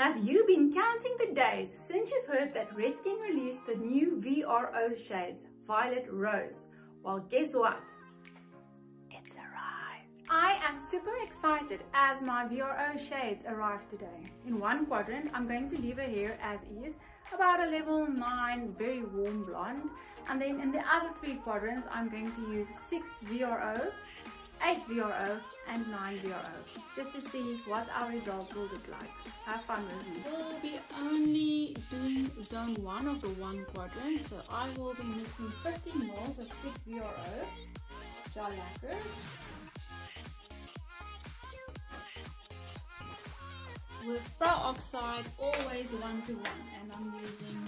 Have you been counting the days since you've heard that Redken released the new VRO shades, Violet Rose? Well, guess what? It's arrived. I am super excited as my VRO shades arrived today. In one quadrant, I'm going to leave her hair as is, about a level 9 very warm blonde. And then in the other 3 quadrants, I'm going to use 6 VRO, 8 VRO and 9 VRO, just to see what our result will look like. Have fun with me. We'll be only doing zone 1 of the 1 quadrant, so I will be mixing 15 ml of 6 VRO gel lacquer with peroxide, always 1:1, and I'm using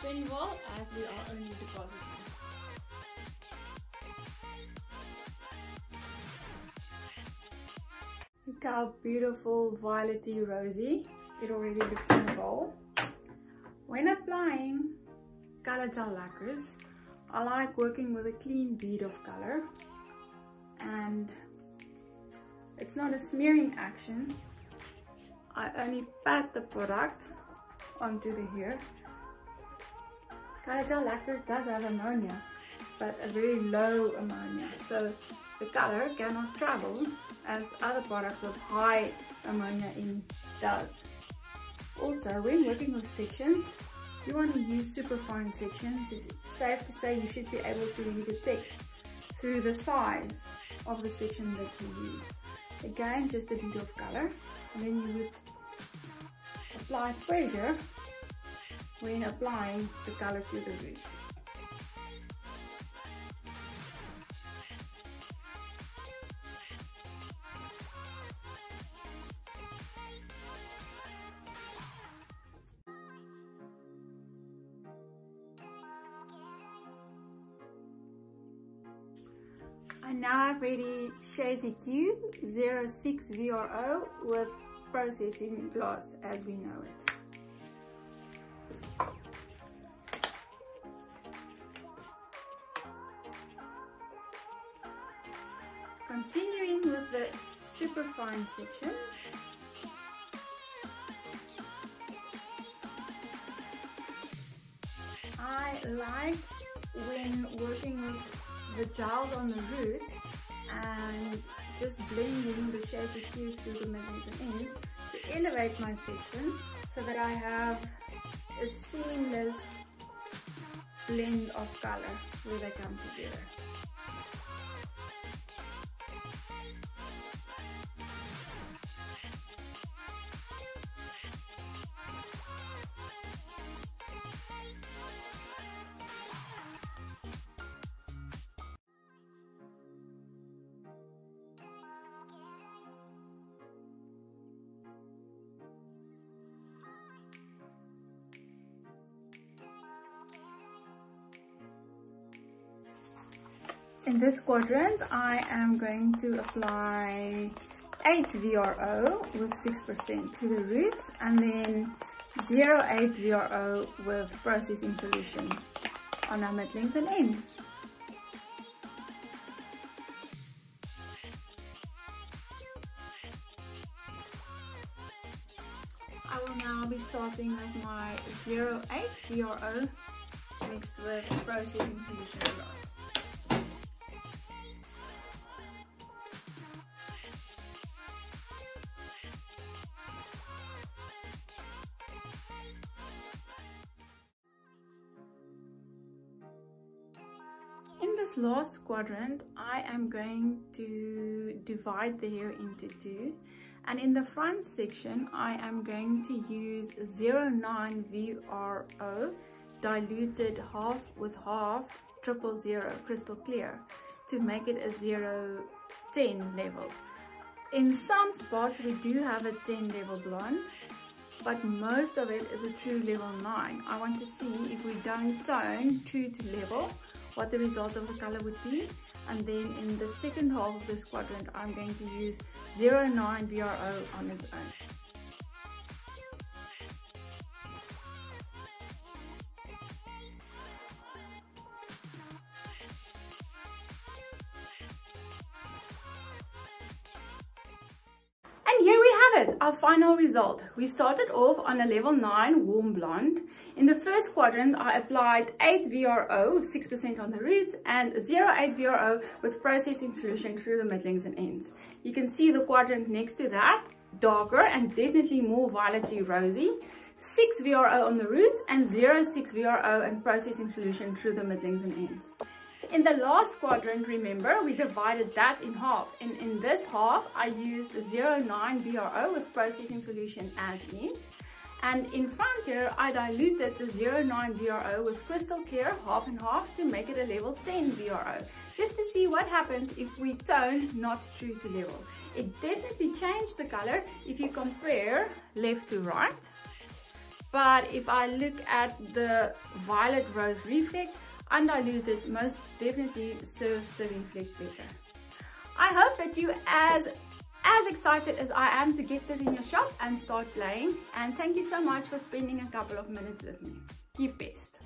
20 volt as we are only depositing. Look how beautiful violety rosy it already looks in the bowl. When applying color gel lacquers, I like working with a clean bead of color, and it's not a smearing action. I only pat the product onto the hair. Color gel lacquers does have ammonia, but a very low ammonia, so the color cannot travel as other products with high ammonia in does. Also, when working with sections, you want to use super fine sections. It's safe to say you should be able to read the text through the size of the section that you use. Again, just a bit of color, and then you would apply pressure when applying the color to the roots. I now have ready Shades EQ 06 VRO with processing gloss as we know it. Continuing with the super fine sections, I like when working with the gels on the roots and just blending the Shades EQ through the middles and ends to elevate my section so that I have a seamless blend of color where they come together. In this quadrant, I am going to apply 8 VRO with 6% to the roots, and then 0.8 VRO with processing solution on our middlings and ends. I will now be starting with my 0.8 VRO mixed with processing solution gloss. In this last quadrant, I am going to divide the hair into 2, and in the front section I am going to use 0.9 VRO diluted half with half 000 crystal clear to make it a 0.10 level. In some spots we do have a 10 level blonde, but most of it is a true level 9. I want to see if we don't tone true to level, what the result of the color would be. And then in the second half of this quadrant, I'm going to use 0.9 VRO on its own. And here we have have it, our final result. We started off on a level 9 warm blonde. In the first quadrant, I applied 8 VRO with 6% on the roots and 0.8 VRO with processing solution through the middlings and ends. You can see the quadrant next to that, darker and definitely more violety rosy. 6 VRO on the roots and 0.6 VRO and processing solution through the middlings and ends. In the last quadrant, remember, we divided that in half. And in this half, I used 0.9 VRO with processing solution as is. And in front here, I diluted the 0.9 VRO with crystal clear half and half to make it a level 10 VRO. Just to see what happens if we tone not true to level. It definitely changed the color if you compare left to right. But if I look at the violet rose reflect, undiluted most definitely serves the reflect better. I hope that you as excited as I am to get this in your shop and start playing. And thank you so much for spending a couple of minutes with me. Keep best.